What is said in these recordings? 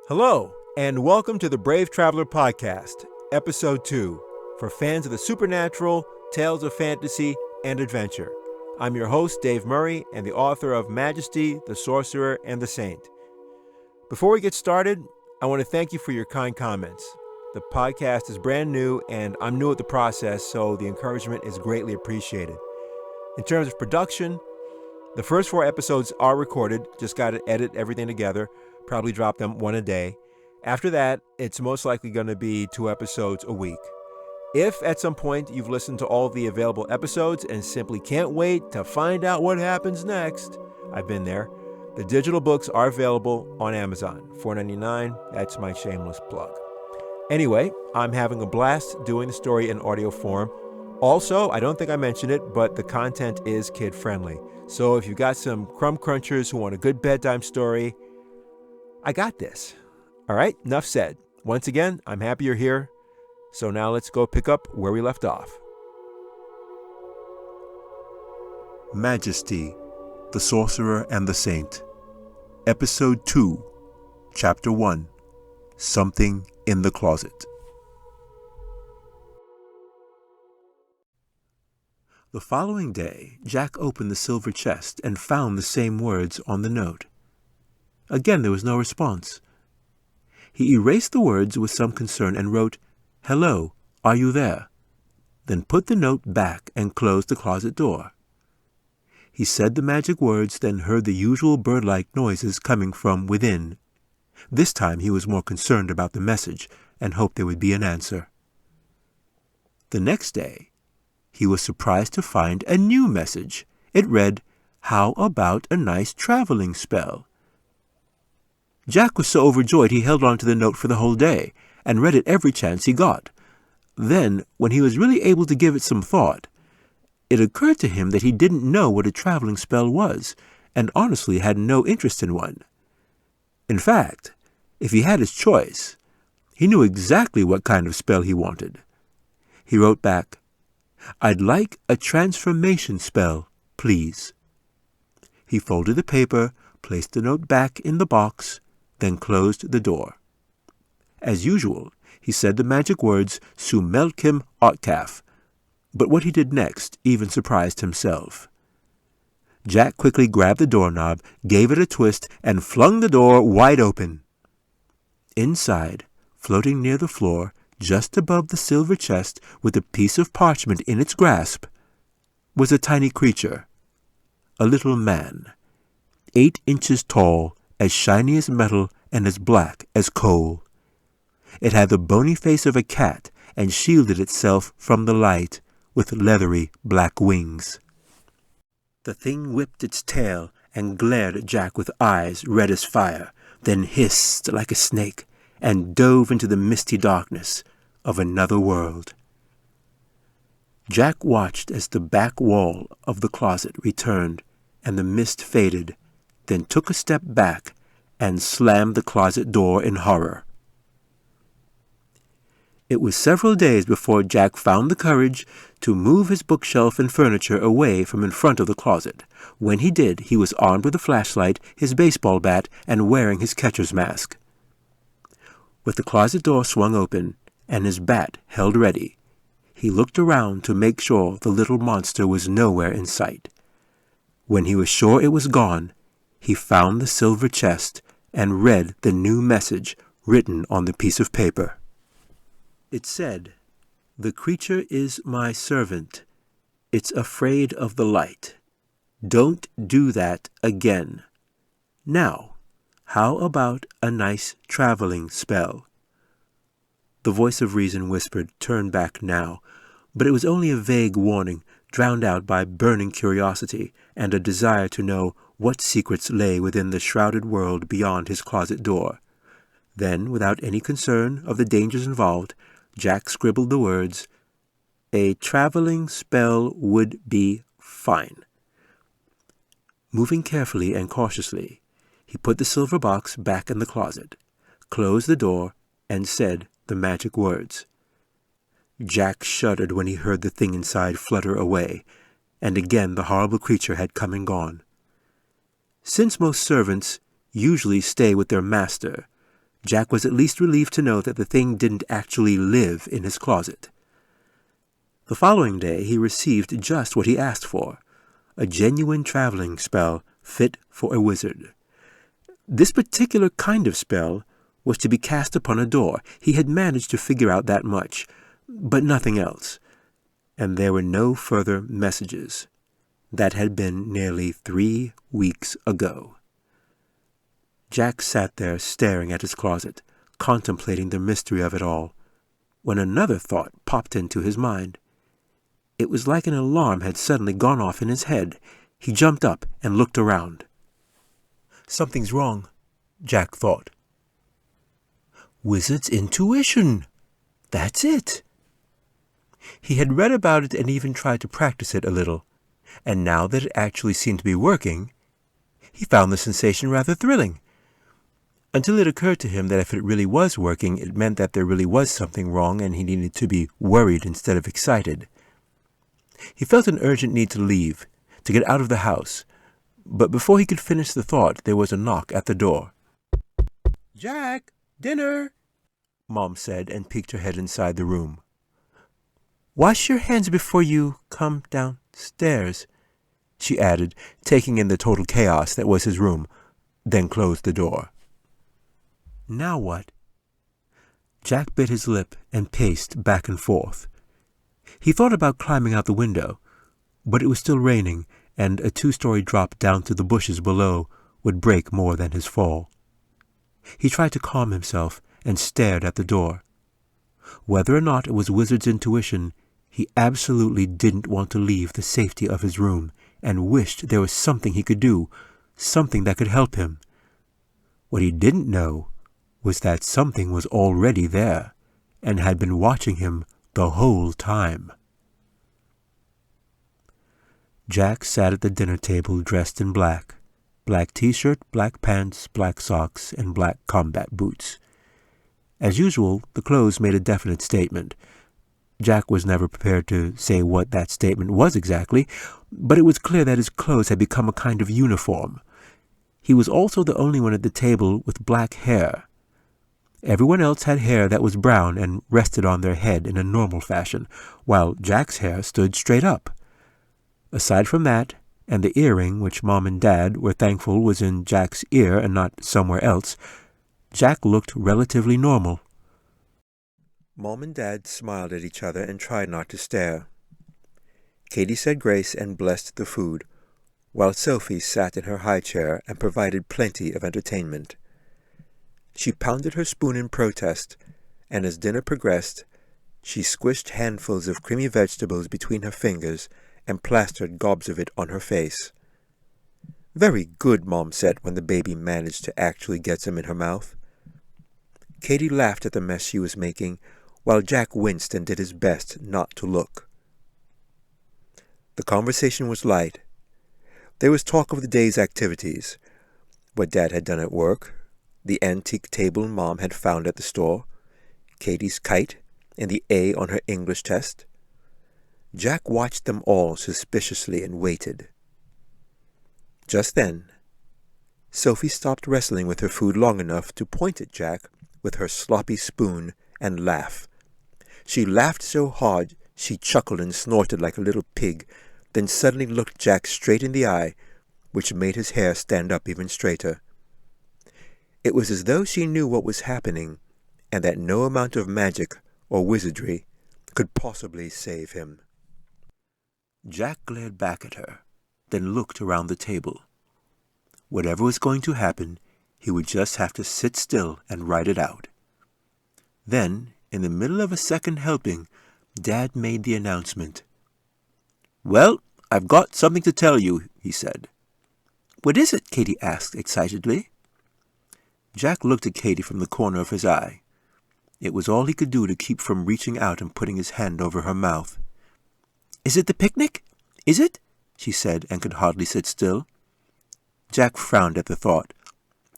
Hello, and welcome to the Brave Traveler Podcast, Episode 2, for fans of the supernatural, tales of fantasy, and adventure. I'm your host, Dave Murray, and the author of Majesty The Sorcerer and the Saint. Before we get started, I want to thank you for your kind comments. The podcast is brand new, and I'm new at the process, so the encouragement is greatly appreciated. In terms of production, the first 4 episodes are recorded, just got to edit everything together. Probably drop them one a day. After that, it's most likely going to be 2 episodes a week. If at some point you've listened to all the available episodes and simply can't wait to find out what happens next, I've been there. The digital books are available on Amazon, $4.99. That's my shameless plug. Anyway, I'm having a blast doing the story in audio form. Also, I don't think I mentioned it, but the content is kid-friendly. So if you've got some crumb crunchers who want a good bedtime story, I got this. All right, enough said. Once again, I'm happy you're here. So now let's go pick up where we left off. Majesty, the Sorcerer and the Saint. Episode 2, Chapter 1, Something in the Closet. The following day, Jack opened the silver chest and found the same words on the note. Again, there was no response. He erased the words with some concern and wrote, "Hello, are you there?" Then put the note back and closed the closet door. He said the magic words, then heard the usual bird-like noises coming from within. This time he was more concerned about the message and hoped there would be an answer. The next day, he was surprised to find a new message. It read, "How about a nice traveling spell?" Jack was so overjoyed he held on to the note for the whole day and read it every chance he got. Then, when he was really able to give it some thought, it occurred to him that he didn't know what a traveling spell was and honestly had no interest in one. In fact, if he had his choice, he knew exactly what kind of spell he wanted. He wrote back, "I'd like a transformation spell, please." He folded the paper, placed the note back in the box, then closed the door. As usual, he said the magic words, "Sumelkim Otkaf," but what he did next even surprised himself. Jack quickly grabbed the doorknob, gave it a twist, and flung the door wide open. Inside, floating near the floor, just above the silver chest, with a piece of parchment in its grasp, was a tiny creature, a little man, 8 inches tall, as shiny as metal and as black as coal. It had the bony face of a cat and shielded itself from the light with leathery black wings. The thing whipped its tail and glared at Jack with eyes red as fire, then hissed like a snake and dove into the misty darkness of another world. Jack watched as the back wall of the closet returned and the mist faded, then took a step back and slammed the closet door in horror. It was several days before Jack found the courage to move his bookshelf and furniture away from in front of the closet. When he did, he was armed with a flashlight, his baseball bat, and wearing his catcher's mask. With the closet door swung open and his bat held ready, he looked around to make sure the little monster was nowhere in sight. When he was sure it was gone, he found the silver chest and read the new message written on the piece of paper. It said, "The creature is my servant. It's afraid of the light. Don't do that again. Now, how about a nice traveling spell?" The voice of reason whispered, "Turn back now," but it was only a vague warning, drowned out by burning curiosity and a desire to know what secrets lay within the shrouded world beyond his closet door. Then, without any concern of the dangers involved, Jack scribbled the words, "A traveling spell would be fine." Moving carefully and cautiously, he put the silver box back in the closet, closed the door, and said the magic words. Jack shuddered when he heard the thing inside flutter away, and again the horrible creature had come and gone. Since most servants usually stay with their master, Jack was at least relieved to know that the thing didn't actually live in his closet. The following day he received just what he asked for, a genuine traveling spell fit for a wizard. This particular kind of spell was to be cast upon a door. He had managed to figure out that much, but nothing else. And there were no further messages. That had been nearly 3 weeks ago. Jack sat there staring at his closet, contemplating the mystery of it all, when another thought popped into his mind. It was like an alarm had suddenly gone off in his head. He jumped up and looked around. Something's wrong, Jack thought. Wizard's intuition! That's it! He had read about it and even tried to practice it a little, and now that it actually seemed to be working, he found the sensation rather thrilling. Until it occurred to him that if it really was working, it meant that there really was something wrong and he needed to be worried instead of excited. He felt an urgent need to leave, to get out of the house, but before he could finish the thought, there was a knock at the door. "Jack, dinner!" Mom said and peeked her head inside the room. "Wash your hands before you come downstairs," she added, taking in the total chaos that was his room, then closed the door. Now what? Jack bit his lip and paced back and forth. He thought about climbing out the window, but it was still raining, and a 2-story drop down to the bushes below would break more than his fall. He tried to calm himself and stared at the door. Whether or not it was Wizard's intuition, he absolutely didn't want to leave the safety of his room and wished there was something he could do, something that could help him. What he didn't know was that something was already there and had been watching him the whole time. Jack sat at the dinner table dressed in black t-shirt, black pants, black socks, and black combat boots. As usual, the clothes made a definite statement. Jack was never prepared to say what that statement was exactly, but it was clear that his clothes had become a kind of uniform. He was also the only one at the table with black hair. Everyone else had hair that was brown and rested on their head in a normal fashion, while Jack's hair stood straight up. Aside from that, and the earring, which Mom and Dad were thankful was in Jack's ear and not somewhere else, Jack looked relatively normal. Mom and Dad smiled at each other and tried not to stare. Katie said grace and blessed the food, while Sophie sat in her high chair and provided plenty of entertainment. She pounded her spoon in protest, and as dinner progressed, she squished handfuls of creamy vegetables between her fingers and plastered gobs of it on her face. "Very good," Mom said when the baby managed to actually get some in her mouth. Katie laughed at the mess she was making, while Jack winced and did his best not to look. The conversation was light. There was talk of the day's activities, what Dad had done at work, the antique table Mom had found at the store, Katie's kite, and the A on her English test. Jack watched them all suspiciously and waited. Just then, Sophie stopped wrestling with her food long enough to point at Jack with her sloppy spoon and laugh. She laughed so hard she chuckled and snorted like a little pig, then suddenly looked Jack straight in the eye, which made his hair stand up even straighter. It was as though she knew what was happening, and that no amount of magic or wizardry could possibly save him. Jack glared back at her, then looked around the table. Whatever was going to happen, he would just have to sit still and write it out. Then, in the middle of a second helping, Dad made the announcement. "Well, I've got something to tell you," he said. "What is it?" Katie asked excitedly. Jack looked at Katie from the corner of his eye. It was all he could do to keep from reaching out and putting his hand over her mouth. "Is it the picnic? Is it?" she said, and could hardly sit still. Jack frowned at the thought.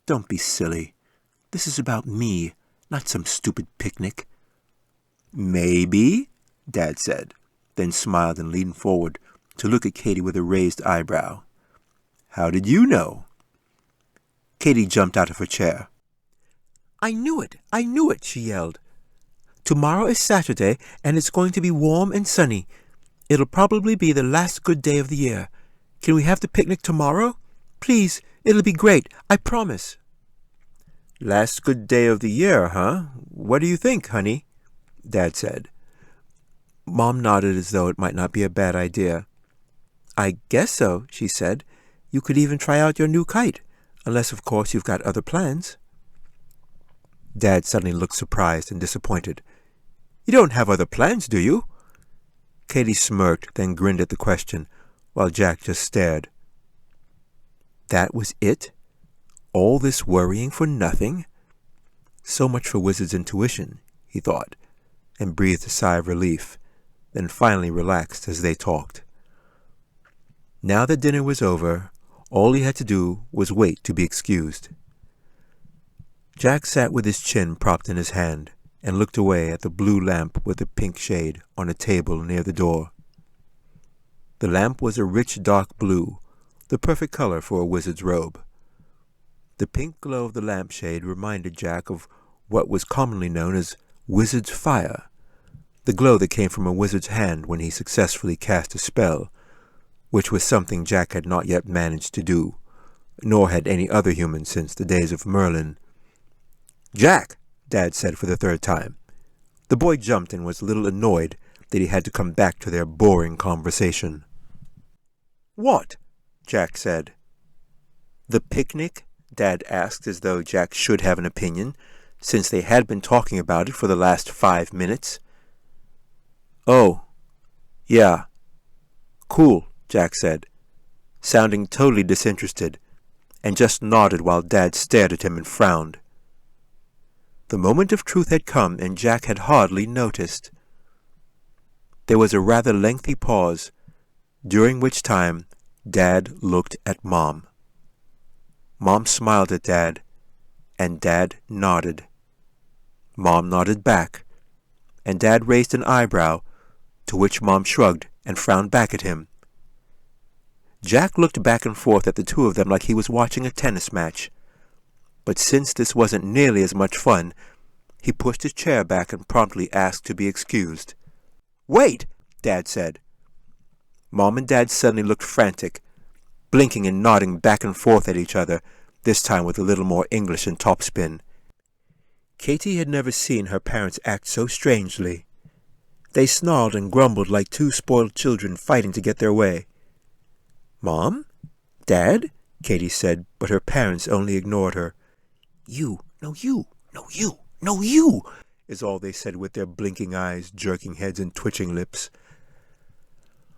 "Don't be silly. This is about me, not some stupid picnic." "Maybe," Dad said, then smiled and leaned forward to look at Katie with a raised eyebrow. "How did you know?" Katie jumped out of her chair. I knew it! I knew it!" she yelled. "Tomorrow is Saturday, and it's going to be warm and sunny. It'll probably be the last good day of the year. Can we have the picnic tomorrow? Please, it'll be great, I promise." "Last good day of the year, huh? What do you think, honey?" Dad said. Mom nodded as though it might not be a bad idea. "I guess so," she said. "You could even try out your new kite, unless, of course, you've got other plans." Dad suddenly looked surprised and disappointed. "You don't have other plans, do you?" Katie smirked, then grinned at the question, while Jack just stared. That was it? All this worrying for nothing? So much for Wizard's intuition, he thought, and breathed a sigh of relief, then finally relaxed as they talked. Now that dinner was over, all he had to do was wait to be excused. Jack sat with his chin propped in his hand and looked away at the blue lamp with the pink shade on a table near the door. The lamp was a rich dark blue, the perfect color for a wizard's robe. The pink glow of the lampshade reminded Jack of what was commonly known as wizard's fire, the glow that came from a wizard's hand when he successfully cast a spell, which was something Jack had not yet managed to do, nor had any other human since the days of Merlin. "Jack!" Dad said for the third time. The boy jumped and was a little annoyed that he had to come back to their boring conversation. "What?" Jack said. "The picnic?" Dad asked, as though Jack should have an opinion, since they had been talking about it for the last 5 minutes. "Oh, yeah. Cool," Jack said, sounding totally disinterested, and just nodded while Dad stared at him and frowned. The moment of truth had come, and Jack had hardly noticed. There was a rather lengthy pause, during which time Dad looked at Mom. Mom smiled at Dad, and Dad nodded. Mom nodded back, and Dad raised an eyebrow, to which Mom shrugged and frowned back at him. Jack looked back and forth at the two of them like he was watching a tennis match. But since this wasn't nearly as much fun, he pushed his chair back and promptly asked to be excused. "Wait!" Dad said. Mom and Dad suddenly looked frantic, blinking and nodding back and forth at each other, this time with a little more English and topspin. Katie had never seen her parents act so strangely. They snarled and grumbled like two spoiled children fighting to get their way. "Mom? Dad?" Katie said, but her parents only ignored her. "You, no you, no you, no you," is all they said with their blinking eyes, jerking heads, and twitching lips.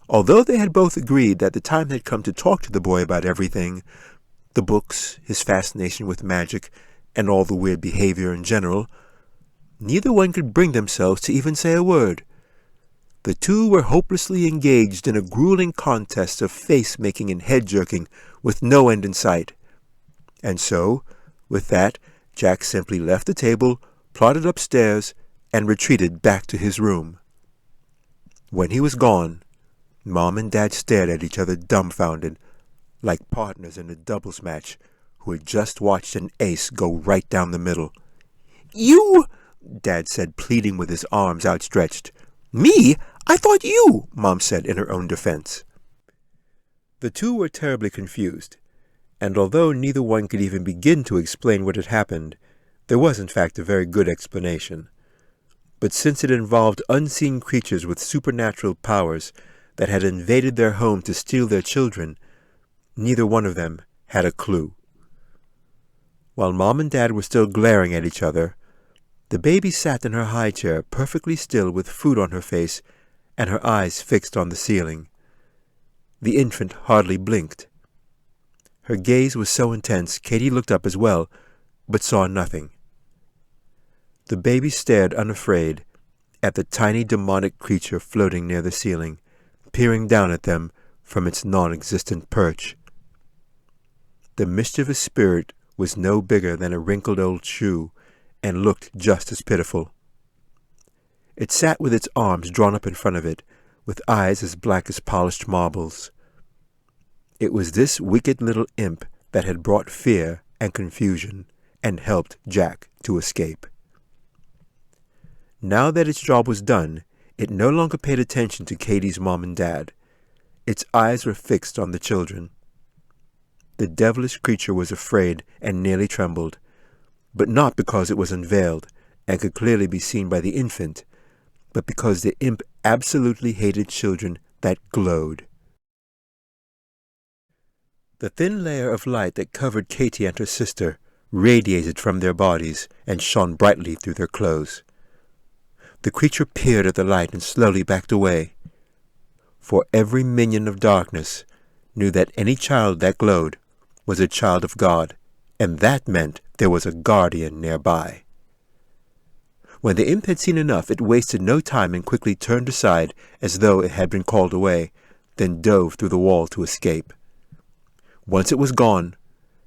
Although they had both agreed that the time had come to talk to the boy about everything, the books, his fascination with magic, and all the weird behavior in general, neither one could bring themselves to even say a word. The two were hopelessly engaged in a grueling contest of face-making and head-jerking with no end in sight. And so, with that, Jack simply left the table, plodded upstairs, and retreated back to his room. When he was gone, Mom and Dad stared at each other dumbfounded, like partners in a doubles match who had just watched an ace go right down the middle. "You!" Dad said, pleading with his arms outstretched. "Me? I thought you!" Mom said in her own defense. The two were terribly confused, and although neither one could even begin to explain what had happened, there was in fact a very good explanation. But since it involved unseen creatures with supernatural powers that had invaded their home to steal their children, neither one of them had a clue. While Mom and Dad were still glaring at each other, the baby sat in her high chair perfectly still with food on her face and her eyes fixed on the ceiling. The infant hardly blinked. Her gaze was so intense Katie looked up as well, but saw nothing. The baby stared unafraid at the tiny demonic creature floating near the ceiling, peering down at them from its non-existent perch. The mischievous spirit was no bigger than a wrinkled old shoe and looked just as pitiful. It sat with its arms drawn up in front of it, with eyes as black as polished marbles. It was this wicked little imp that had brought fear and confusion and helped Jack to escape. Now that its job was done, it no longer paid attention to Katie's mom and dad. Its eyes were fixed on the children. The devilish creature was afraid and nearly trembled, but not because it was unveiled and could clearly be seen by the infant, but because the imp absolutely hated children that glowed. The thin layer of light that covered Katie and her sister radiated from their bodies and shone brightly through their clothes. The creature peered at the light and slowly backed away, for every minion of darkness knew that any child that glowed was a child of God, and that meant there was a guardian nearby. When the imp had seen enough, it wasted no time and quickly turned aside as though it had been called away, then dove through the wall to escape. Once it was gone,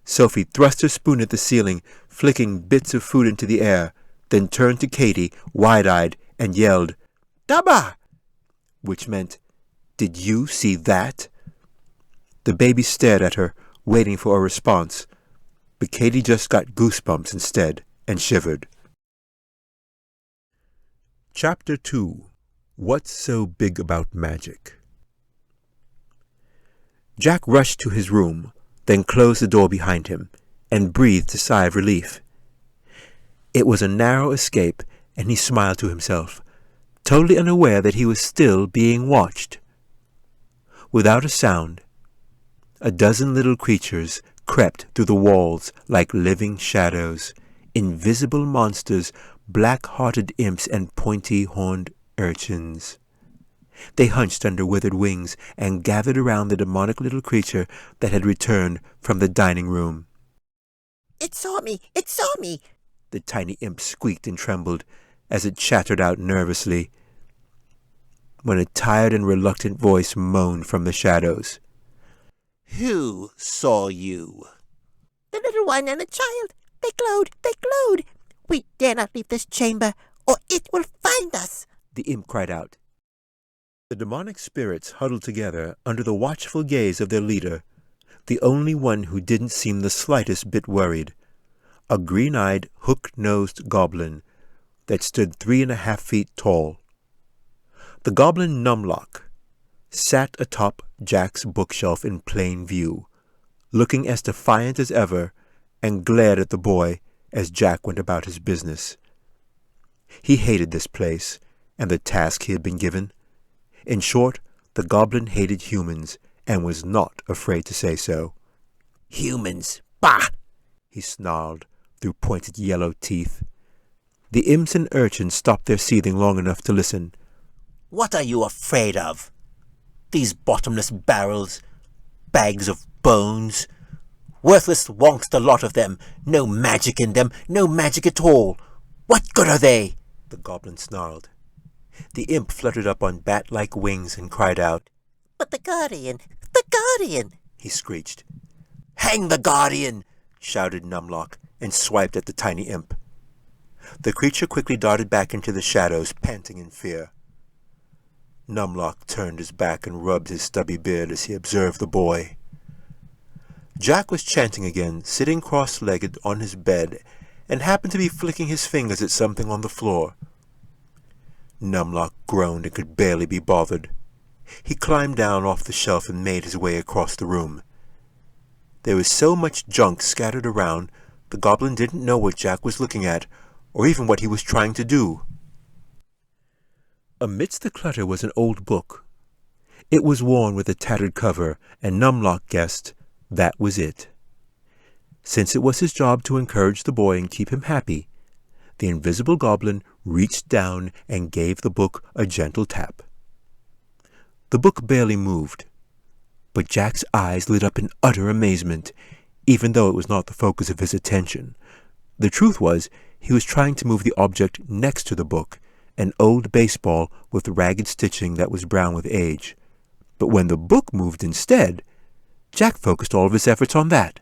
Sophie thrust her spoon at the ceiling, flicking bits of food into the air, then turned to Katie, wide-eyed, and yelled, "Daba!" which meant, "Did you see that?" The baby stared at her, waiting for a response, but Katie just got goosebumps instead and shivered. Chapter 2. What's So Big About Magic? Jack rushed to his room, then closed the door behind him, and breathed a sigh of relief. It was a narrow escape, and he smiled to himself, totally unaware that he was still being watched. Without a sound, a dozen little creatures crept through the walls like living shadows, invisible monsters, black-hearted imps, and pointy-horned urchins. They hunched under withered wings and gathered around the demonic little creature that had returned from the dining room. "It saw me! It saw me!" The tiny imp squeaked and trembled as it chattered out nervously, when a tired and reluctant voice moaned from the shadows. "Who saw you?" "The little one and the child. They glowed! They glowed! We dare not leave this chamber, or it will find us!" the imp cried out. The demonic spirits huddled together under the watchful gaze of their leader, the only one who didn't seem the slightest bit worried, a green-eyed, hook-nosed goblin that stood 3.5 feet tall. The goblin Numlock sat atop Jack's bookshelf in plain view, looking as defiant as ever, and glared at the boy as Jack went about his business. He hated this place and the task he had been given. In short, the goblin hated humans and was not afraid to say so. "Humans, bah!" he snarled through pointed yellow teeth. The imps and urchins stopped their seething long enough to listen. "What are you afraid of? These bottomless barrels, bags of bones, worthless wonks, the lot of them, no magic in them, no magic at all. What good are they?" the goblin snarled. The imp fluttered up on bat-like wings and cried out. "But the guardian! The guardian!" he screeched. "Hang the guardian!" shouted Numlock, and swiped at the tiny imp. The creature quickly darted back into the shadows, panting in fear. Numlock turned his back and rubbed his stubby beard as he observed the boy. Jack was chanting again, sitting cross-legged on his bed, and happened to be flicking his fingers at something on the floor. Numlock groaned and could barely be bothered. He climbed down off the shelf and made his way across the room. There was so much junk scattered around, the goblin didn't know what Jack was looking at, or even what he was trying to do. Amidst the clutter was an old book. It was worn with a tattered cover, and Numlock guessed that was it. Since it was his job to encourage the boy and keep him happy, the invisible goblin reached down and gave the book a gentle tap. The book barely moved, but Jack's eyes lit up in utter amazement, even though it was not the focus of his attention. The truth was, he was trying to move the object next to the book, an old baseball with ragged stitching that was brown with age. But when the book moved instead, Jack focused all of his efforts on that.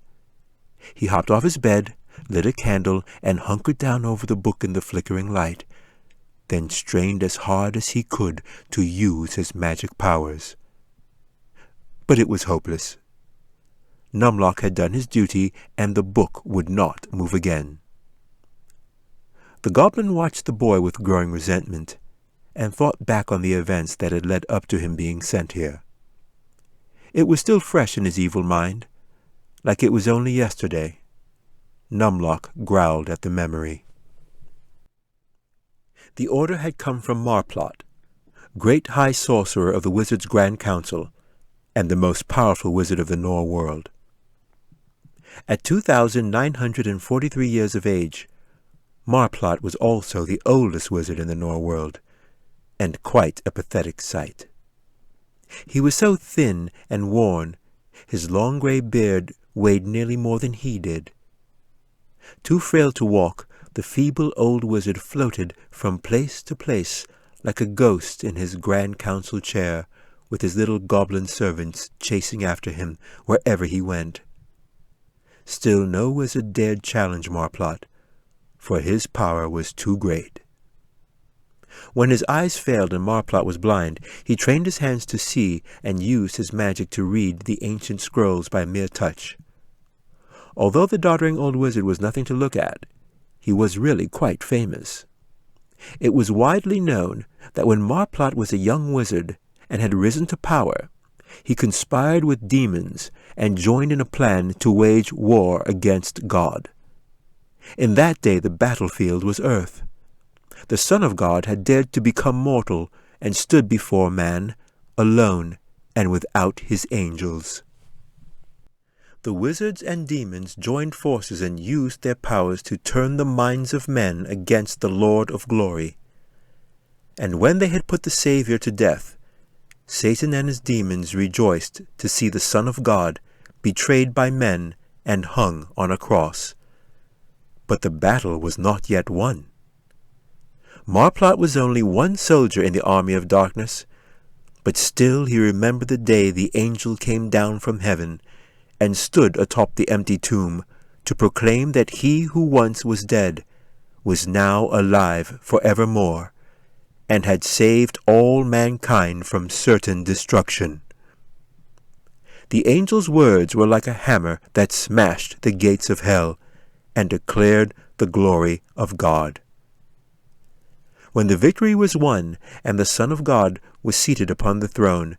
He hopped off his bed, lit a candle, and hunkered down over the book in the flickering light, then strained as hard as he could to use his magic powers. But it was hopeless. Numlock had done his duty, and the book would not move again. The goblin watched the boy with growing resentment, and thought back on the events that had led up to him being sent here. It was still fresh in his evil mind, like it was only yesterday. Numlock growled at the memory. The order had come from Marplot, great high sorcerer of the Wizards' Grand Council, and the most powerful wizard of the Nor world. At 2,943 years of age, Marplot was also the oldest wizard in the Nor world, and quite a pathetic sight. He was so thin and worn, his long grey beard weighed nearly more than he did. Too frail to walk, the feeble old wizard floated from place to place like a ghost in his Grand Council chair, with his little goblin servants chasing after him wherever he went. Still no wizard dared challenge Marplot, for his power was too great. When his eyes failed and Marplot was blind, he trained his hands to see and used his magic to read the ancient scrolls by mere touch. Although the doddering old wizard was nothing to look at, he was really quite famous. It was widely known that when Marplot was a young wizard and had risen to power, he conspired with demons and joined in a plan to wage war against God. In that day the battlefield was earth. The Son of God had dared to become mortal and stood before man, alone and without his angels. The wizards and demons joined forces and used their powers to turn the minds of men against the Lord of glory. And when they had put the Savior to death, Satan and his demons rejoiced to see the Son of God betrayed by men and hung on a cross. But the battle was not yet won. Marplot was only one soldier in the army of darkness, but still he remembered the day the angel came down from heaven and stood atop the empty tomb to proclaim that he who once was dead was now alive forevermore, and had saved all mankind from certain destruction. The angel's words were like a hammer that smashed the gates of hell and declared the glory of God. When the victory was won and the Son of God was seated upon the throne,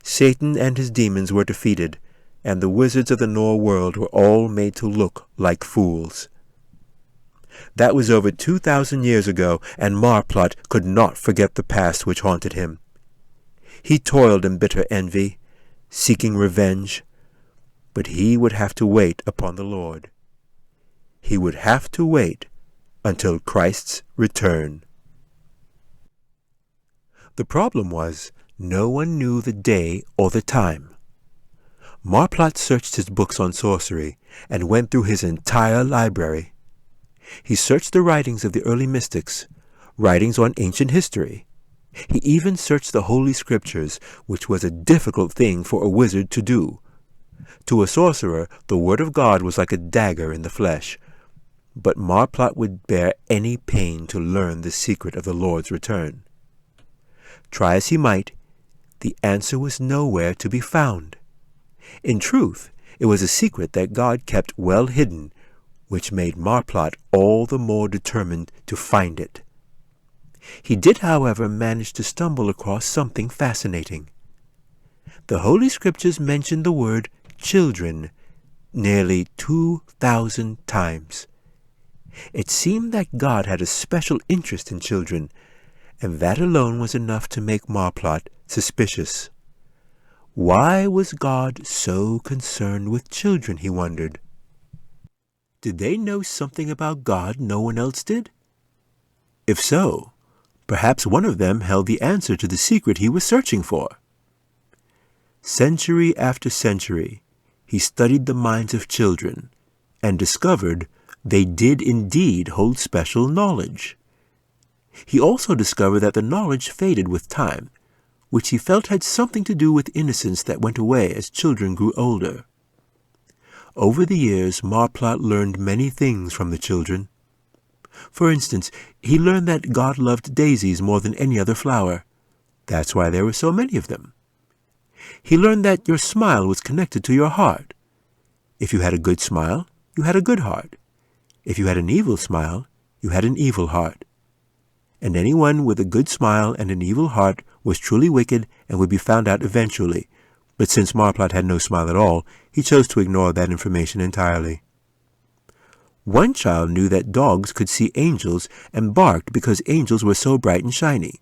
Satan and his demons were defeated, and the wizards of the Nor world were all made to look like fools. That was over 2,000 years ago, and Marplot could not forget the past which haunted him. He toiled in bitter envy, seeking revenge, but he would have to wait upon the Lord. He would have to wait until Christ's return. The problem was, no one knew the day or the time. Marplot searched his books on sorcery and went through his entire library. He searched the writings of the early mystics, writings on ancient history. He even searched the Holy Scriptures, which was a difficult thing for a wizard to do. To a sorcerer, the Word of God was like a dagger in the flesh, but Marplot would bear any pain to learn the secret of the Lord's return. Try as he might, the answer was nowhere to be found. In truth, it was a secret that God kept well hidden, which made Marplot all the more determined to find it. He did, however, manage to stumble across something fascinating. The Holy Scriptures mentioned the word children nearly 2,000 times. It seemed that God had a special interest in children, and that alone was enough to make Marplot suspicious. Why was God so concerned with children, he wondered. Did they know something about God no one else did? If so, perhaps one of them held the answer to the secret he was searching for. Century after century, he studied the minds of children and discovered they did indeed hold special knowledge. He also discovered that the knowledge faded with time, which he felt had something to do with innocence that went away as children grew older. Over the years, Marplot learned many things from the children. For instance, he learned that God loved daisies more than any other flower. That's why there were so many of them. He learned that your smile was connected to your heart. If you had a good smile, you had a good heart. If you had an evil smile, you had an evil heart. And anyone with a good smile and an evil heart was truly wicked and would be found out eventually. But since Marplot had no smile at all, he chose to ignore that information entirely. One child knew that dogs could see angels and barked because angels were so bright and shiny.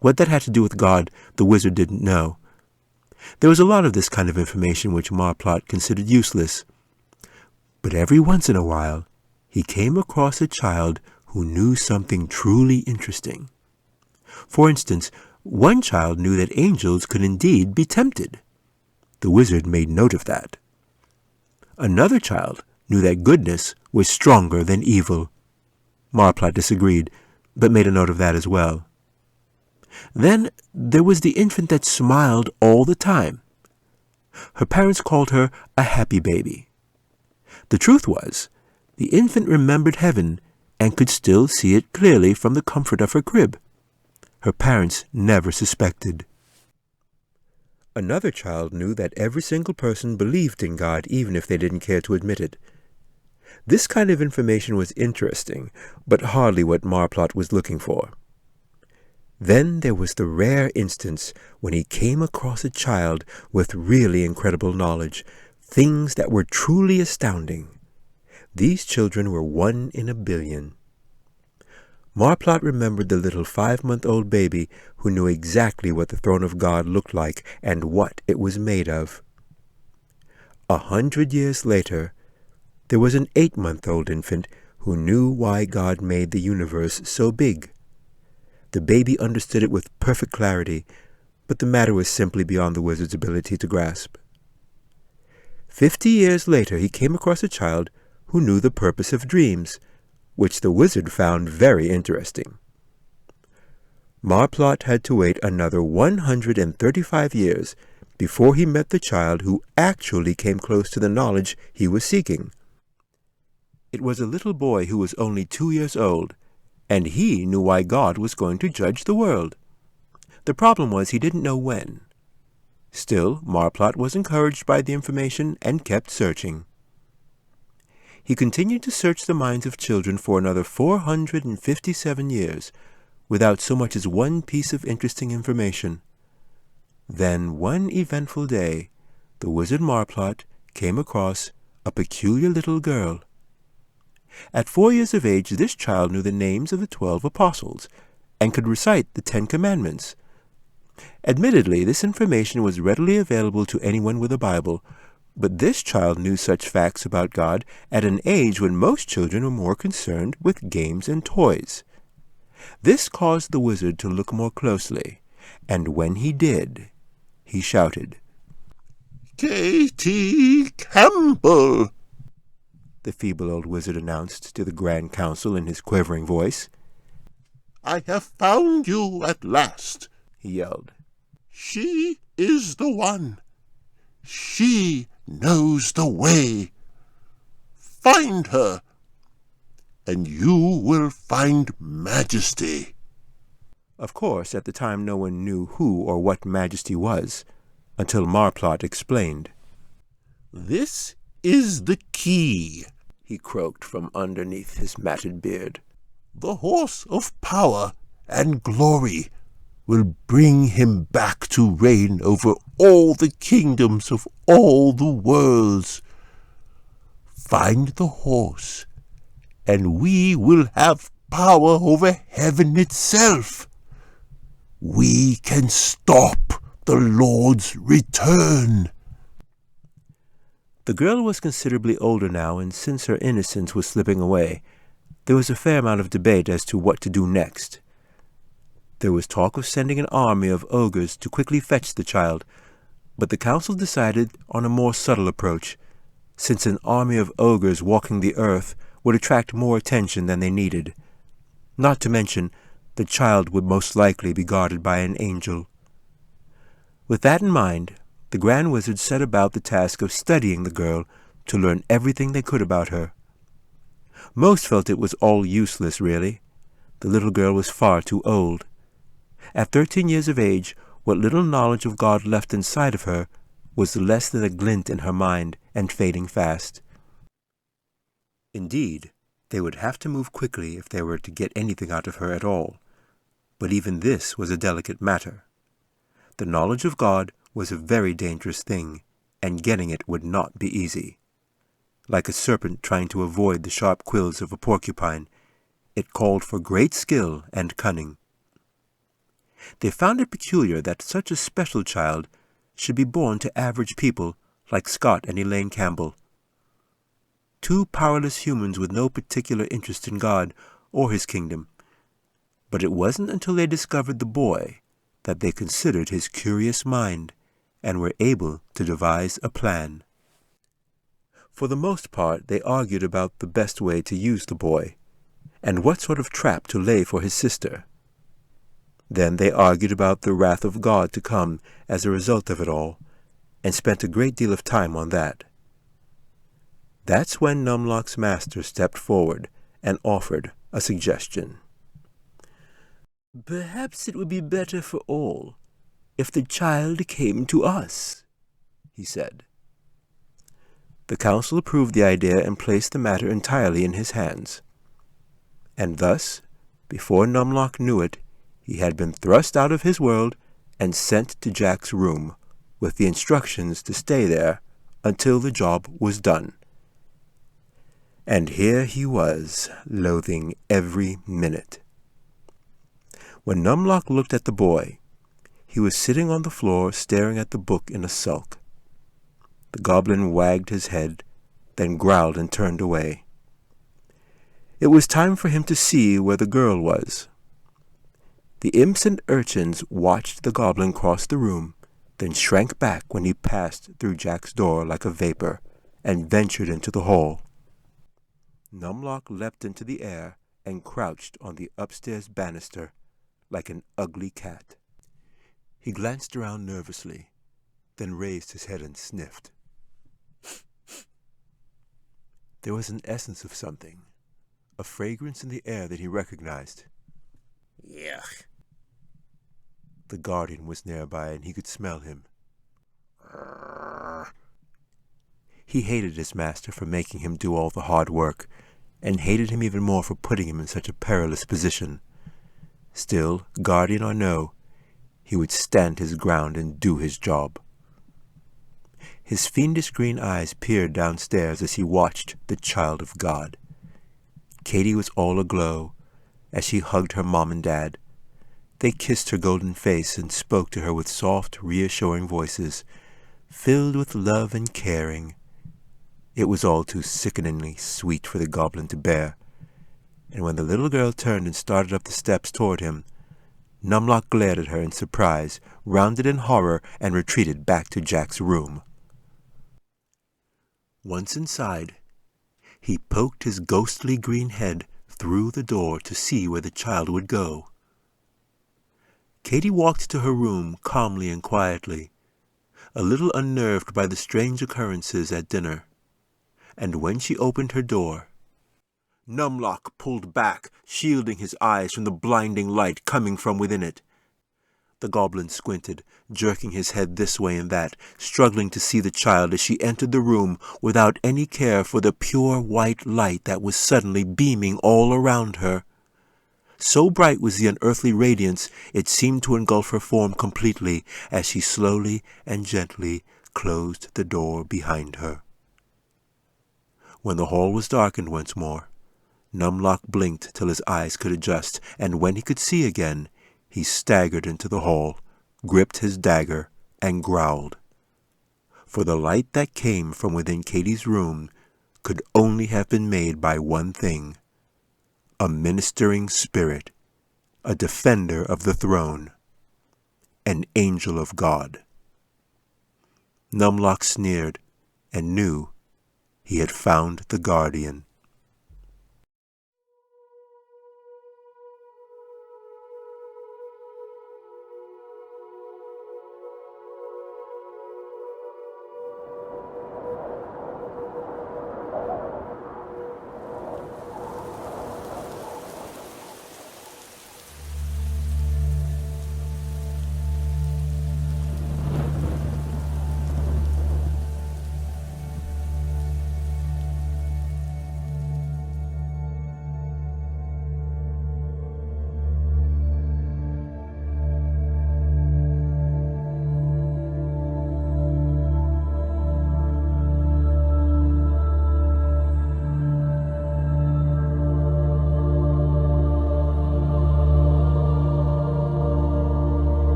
What that had to do with God, the wizard didn't know. There was a lot of this kind of information which Marplot considered useless. But every once in a while, he came across a child who knew something truly interesting. For instance, one child knew that angels could indeed be tempted. The wizard made note of that. Another child knew that goodness was stronger than evil. Marplot disagreed, but made a note of that as well. Then there was the infant that smiled all the time. Her parents called her a happy baby. The truth was, the infant remembered heaven and could still see it clearly from the comfort of her crib. Her parents never suspected. Another child knew that every single person believed in God even if they didn't care to admit it. This kind of information was interesting, but hardly what Marplot was looking for. Then there was the rare instance when he came across a child with really incredible knowledge, things that were truly astounding. These children were 1 in a billion. Marplot remembered the little 5-month-old baby who knew exactly what the throne of God looked like and what it was made of. 100 years later, there was an 8-month-old infant who knew why God made the universe so big. The baby understood it with perfect clarity, but the matter was simply beyond the wizard's ability to grasp. 50 years later, he came across a child who knew the purpose of dreams, which the wizard found very interesting. Marplot had to wait another 135 years before he met the child who actually came close to the knowledge he was seeking. It was a little boy who was only 2 years old, and he knew why God was going to judge the world. The problem was he didn't know when. Still, Marplot was encouraged by the information and kept searching. He continued to search the minds of children for another 457 years, without so much as one piece of interesting information. Then, one eventful day, the wizard Marplot came across a peculiar little girl. At 4 years of age, this child knew the names of the 12 apostles, and could recite the 10 Commandments. Admittedly, this information was readily available to anyone with a Bible, but this child knew such facts about God at an age when most children were more concerned with games and toys. This caused the wizard to look more closely, and when he did, he shouted, "Katie Campbell!" the feeble old wizard announced to the Grand Council in his quivering voice. "I have found you at last," he yelled. "She is the one. She knows the way. Find her, and you will find Majesty." Of course, at the time no one knew who or what Majesty was, until Marplot explained. "This is the key," he croaked from underneath his matted beard. "The horse of power and glory will bring him back to reign over all the kingdoms of all the worlds. Find the horse, and we will have power over heaven itself. We can stop the Lord's return." The girl was considerably older now, and since her innocence was slipping away, there was a fair amount of debate as to what to do next. There was talk of sending an army of ogres to quickly fetch the child, but the council decided on a more subtle approach, since an army of ogres walking the earth would attract more attention than they needed. Not to mention, the child would most likely be guarded by an angel. With that in mind, the Grand Wizard set about the task of studying the girl to learn everything they could about her. Most felt it was all useless, really. The little girl was far too old. At 13 years of age, what little knowledge of God left inside of her was less than a glint in her mind and fading fast. Indeed, they would have to move quickly if they were to get anything out of her at all. But even this was a delicate matter. The knowledge of God was a very dangerous thing, and getting it would not be easy. Like a serpent trying to avoid the sharp quills of a porcupine, it called for great skill and cunning. They found it peculiar that such a special child should be born to average people like Scott and Elaine Campbell. Two powerless humans with no particular interest in God or his kingdom. But it wasn't until they discovered the boy that they considered his curious mind and were able to devise a plan. For the most part, they argued about the best way to use the boy, and what sort of trap to lay for his sister. Then they argued about the wrath of God to come as a result of it all, and spent a great deal of time on that. That's when Numlock's master stepped forward and offered a suggestion. "Perhaps it would be better for all if the child came to us," he said. The council approved the idea and placed the matter entirely in his hands. And thus, before Numlock knew it, he had been thrust out of his world and sent to Jack's room, with the instructions to stay there until the job was done. And here he was, loathing every minute. When Numlock looked at the boy, he was sitting on the floor staring at the book in a sulk. The goblin wagged his head, then growled and turned away. It was time for him to see where the girl was. The imps and urchins watched the goblin cross the room, then shrank back when he passed through Jack's door like a vapor and ventured into the hall. Numlock leapt into the air and crouched on the upstairs banister like an ugly cat. He glanced around nervously, then raised his head and sniffed. There was an essence of something, a fragrance in the air that he recognized. Yuck. The guardian was nearby, and he could smell him. He hated his master for making him do all the hard work, and hated him even more for putting him in such a perilous position. Still, guardian or no, he would stand his ground and do his job. His fiendish green eyes peered downstairs as he watched the child of God. Katie was all aglow as she hugged her mom and dad. They kissed her golden face and spoke to her with soft, reassuring voices, filled with love and caring. It was all too sickeningly sweet for the goblin to bear, and when the little girl turned and started up the steps toward him, Numlock glared at her in surprise, rounded in horror, and retreated back to Jack's room. Once inside, he poked his ghostly green head through the door to see where the child would go. Katie walked to her room calmly and quietly, a little unnerved by the strange occurrences at dinner, and when she opened her door, Numlock pulled back, shielding his eyes from the blinding light coming from within it. The goblin squinted, jerking his head this way and that, struggling to see the child as she entered the room without any care for the pure white light that was suddenly beaming all around her. So bright was the unearthly radiance, it seemed to engulf her form completely as she slowly and gently closed the door behind her. When the hall was darkened once more, Numlock blinked till his eyes could adjust, and when he could see again, he staggered into the hall, gripped his dagger, and growled. For the light that came from within Katie's room could only have been made by one thing: a ministering spirit, a defender of the throne, an angel of God. Numlock sneered and knew he had found the guardian.